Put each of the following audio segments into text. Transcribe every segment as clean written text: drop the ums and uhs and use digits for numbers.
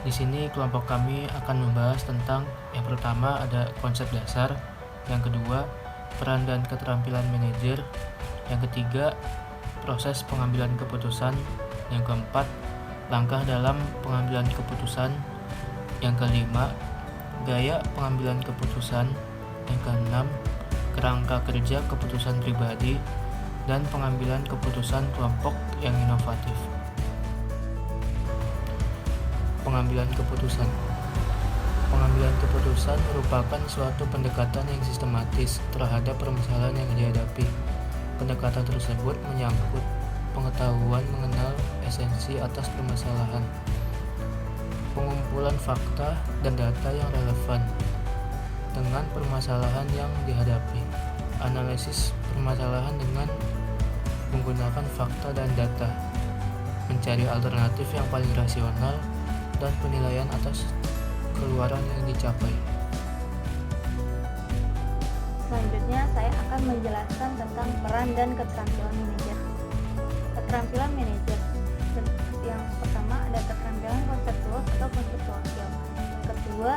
Di sini kelompok kami akan membahas tentang yang pertama ada konsep dasar, yang kedua peran dan keterampilan manajer, yang ketiga proses pengambilan keputusan, yang keempat langkah dalam pengambilan keputusan, yang kelima gaya pengambilan keputusan, yang keenam kerangka kerja keputusan pribadi, dan pengambilan keputusan kelompok yang inovatif. Pengambilan keputusan. Pengambilan keputusan merupakan suatu pendekatan yang sistematis terhadap permasalahan yang dihadapi. Pendekatan tersebut menyangkut pengetahuan mengenal esensi atas permasalahan, pengumpulan fakta dan data yang relevan dengan permasalahan yang dihadapi, analisis permasalahan dengan menggunakan fakta dan data, mencari alternatif yang paling rasional, dan penilaian atas keluaran yang dicapai. Selanjutnya, saya akan menjelaskan tentang peran dan keterampilan manajer. Keterampilan manajer. Yang pertama ada keterampilan konseptual atau konseptual skill. Kedua,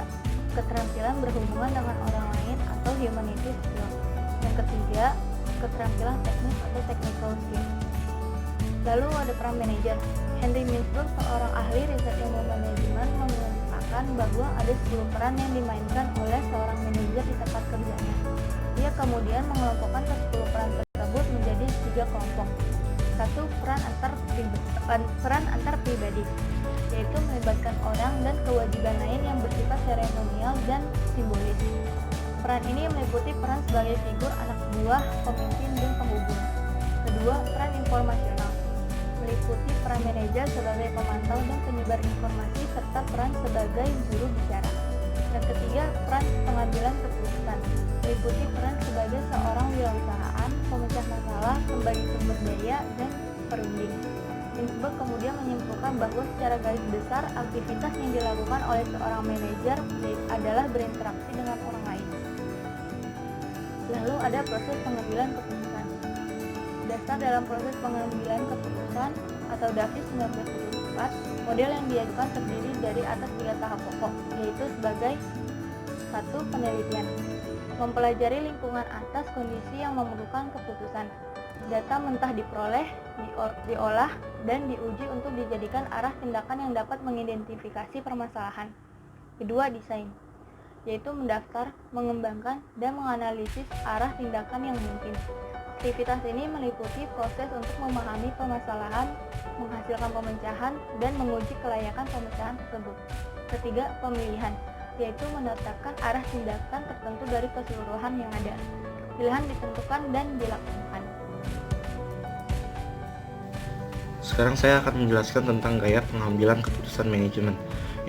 keterampilan berhubungan dengan orang lain atau humanity skill. Yang ketiga, keterampilan teknis atau technical skill. Lalu ada peran manajer. Henry Mintzberg, seorang ahli riset ilmu manajemen, mengungkapkan bahwa ada 10 peran yang dimainkan oleh seorang manajer di tempat kerjanya. Dia kemudian mengelompokkan ke 10 peran tersebut menjadi 3 kelompok. 1. Peran antar pribadi, yaitu melibatkan orang dan kewajiban lain yang bersifat seremonial dan simbolis. Peran ini meliputi peran sebagai figur anak buah, pemimpin, dan penghubung. Kedua, peran informasional, meliputi peran manajer sebagai pemantau dan penyebar informasi serta peran sebagai juru bicara. Dan ketiga, peran pengambilan keputusan, meliputi peran sebagai seorang wirausahaan, pemecah masalah, pembagi sumber daya, dan perunding. Mintzberg kemudian menyimpulkan bahwa secara garis besar aktivitas yang dilakukan oleh seorang manajer adalah berinteraksi dengan orang lain. Lalu ada proses pengambilan keputusan. Dasar dalam proses pengambilan keputusan atau DAFIS 1974, model yang diajukan terdiri dari atas 3 tahap pokok, yaitu sebagai 1. Penelitian, mempelajari lingkungan atas kondisi yang memerlukan keputusan. Data mentah diperoleh, diolah, dan diuji untuk dijadikan arah tindakan yang dapat mengidentifikasi permasalahan. Kedua, desain, yaitu mendaftar, mengembangkan, dan menganalisis arah tindakan yang mungkin. Aktivitas ini meliputi proses untuk memahami permasalahan, menghasilkan pemecahan, dan menguji kelayakan pemecahan tersebut. Ketiga, pemilihan, yaitu menetapkan arah tindakan tertentu dari keseluruhan yang ada. Pilihan ditentukan dan dilakukan. Sekarang saya akan menjelaskan tentang gaya pengambilan keputusan manajemen.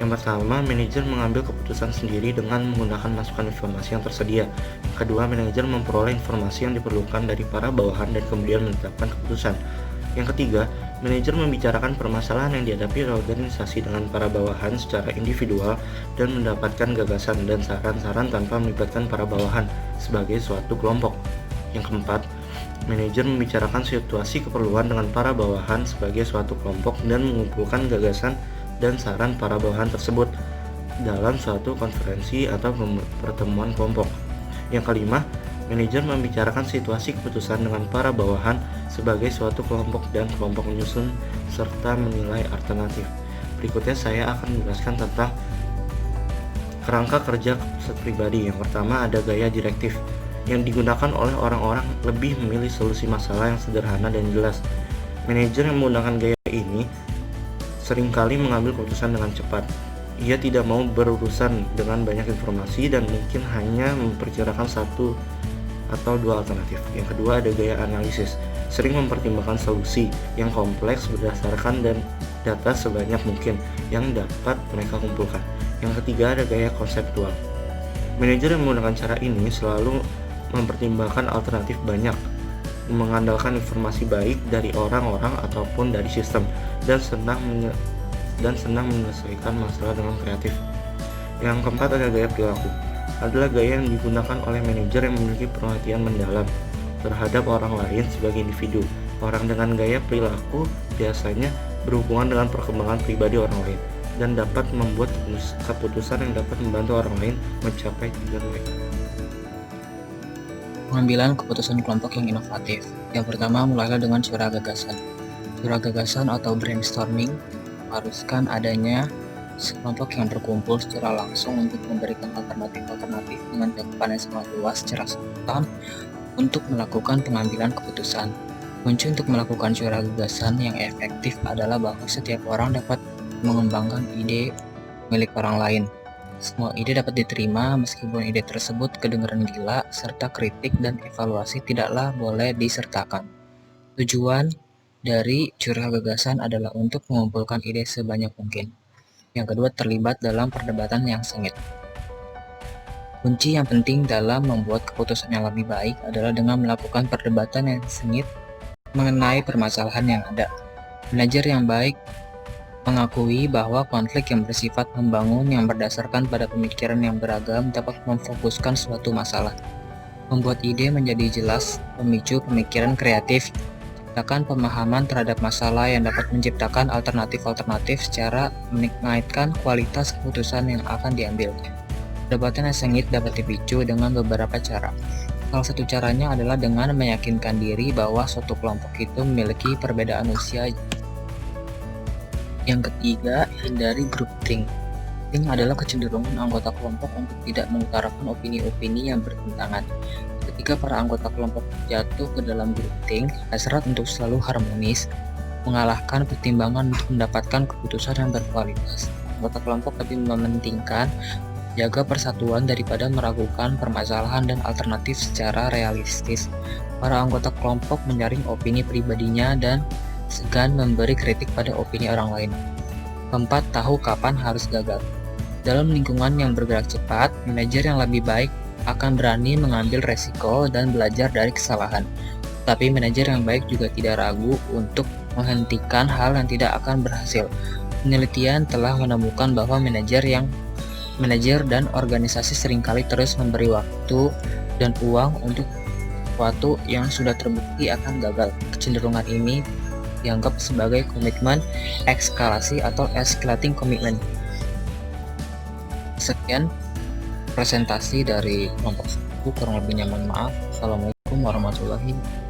Yang pertama, manajer mengambil keputusan sendiri dengan menggunakan masukan informasi yang tersedia. Yang kedua, manajer memperoleh informasi yang diperlukan dari para bawahan dan kemudian menetapkan keputusan. Yang ketiga, manajer membicarakan permasalahan yang dihadapi organisasi dengan para bawahan secara individual dan mendapatkan gagasan dan saran-saran tanpa melibatkan para bawahan sebagai suatu kelompok. Yang keempat, manajer membicarakan situasi keperluan dengan para bawahan sebagai suatu kelompok dan mengumpulkan gagasan dan saran para bawahan tersebut dalam suatu konferensi atau pertemuan kelompok. Yang kelima, manajer membicarakan situasi keputusan dengan para bawahan sebagai suatu kelompok dan kelompok menyusun serta menilai alternatif. Berikutnya saya akan menjelaskan tentang kerangka kerja keputusan pribadi. Yang pertama ada gaya direktif yang digunakan oleh orang-orang lebih memilih solusi masalah yang sederhana dan jelas. Manajer yang menggunakan gaya ini seringkali mengambil keputusan dengan cepat. Ia tidak mau berurusan dengan banyak informasi dan mungkin hanya memperkirakan 1 atau 2 alternatif. Yang kedua ada gaya analisis, sering mempertimbangkan solusi yang kompleks berdasarkan dan data sebanyak mungkin yang dapat mereka kumpulkan. Yang ketiga ada gaya konseptual. Manajer yang menggunakan cara ini selalu mempertimbangkan alternatif banyak, mengandalkan informasi baik dari orang-orang ataupun dari sistem, dan senang menyelesaikan masalah dengan kreatif. Yang keempat ada gaya perilaku, adalah gaya yang digunakan oleh manajer yang memiliki perhatian mendalam terhadap orang lain sebagai individu. Orang dengan gaya perilaku biasanya berhubungan dengan perkembangan pribadi orang lain. dan dapat membuat keputusan yang dapat membantu orang lain mencapai tujuan mereka. Pengambilan keputusan kelompok yang inovatif. Yang pertama, mulailah dengan curah gagasan. Curah gagasan atau brainstorming mengharuskan adanya sekelompok yang berkumpul secara langsung untuk memberikan alternatif-alternatif dengan cakupan yang sangat luas secara spontan untuk melakukan pengambilan keputusan. Kunci untuk melakukan curah gagasan yang efektif adalah bahwa setiap orang dapat mengembangkan ide milik orang lain. Semua ide dapat diterima meskipun ide tersebut kedengaran gila, serta kritik dan evaluasi tidaklah boleh disertakan. Tujuan dari curah gagasan adalah untuk mengumpulkan ide sebanyak mungkin. Yang kedua, terlibat dalam perdebatan yang sengit. Kunci yang penting dalam membuat keputusan yang lebih baik adalah dengan melakukan perdebatan yang sengit mengenai permasalahan yang ada. Manajer yang baik mengakui bahwa konflik yang bersifat membangun yang berdasarkan pada pemikiran yang beragam dapat memfokuskan suatu masalah, membuat ide menjadi jelas, memicu pemikiran kreatif, menciptakan pemahaman terhadap masalah yang dapat menciptakan alternatif-alternatif secara meningkatkan kualitas keputusan yang akan diambil. Perdebatan yang sengit dapat dipicu dengan beberapa cara. Salah satu caranya adalah dengan meyakinkan diri bahwa suatu kelompok itu memiliki perbedaan usia. Yang ketiga, hindari groupthink. Groupthink adalah kecenderungan anggota kelompok untuk tidak mengutarakan opini-opini yang bertentangan. Ketika para anggota kelompok jatuh ke dalam groupthink, hasrat untuk selalu harmonis mengalahkan pertimbangan untuk mendapatkan keputusan yang berkualitas. Anggota kelompok lebih mementingkan jaga persatuan daripada meragukan permasalahan dan alternatif secara realistis. Para anggota kelompok menyaring opini pribadinya dan segan memberi kritik pada opini orang lain. Keempat, tahu kapan harus gagal. Dalam lingkungan yang bergerak cepat, manajer yang lebih baik akan berani mengambil resiko dan belajar dari kesalahan. Tapi manajer yang baik juga tidak ragu untuk menghentikan hal yang tidak akan berhasil. Penelitian telah menemukan bahwa manajer dan organisasi seringkali terus memberi waktu dan uang untuk sesuatu yang sudah terbukti akan gagal. Kecenderungan ini dianggap sebagai komitmen eskalasi atau escalating commitment. Sekian presentasi dari kelompok 1, kurang lebihnya mohon maaf. Assalamualaikum warahmatullahi wabarakatuh.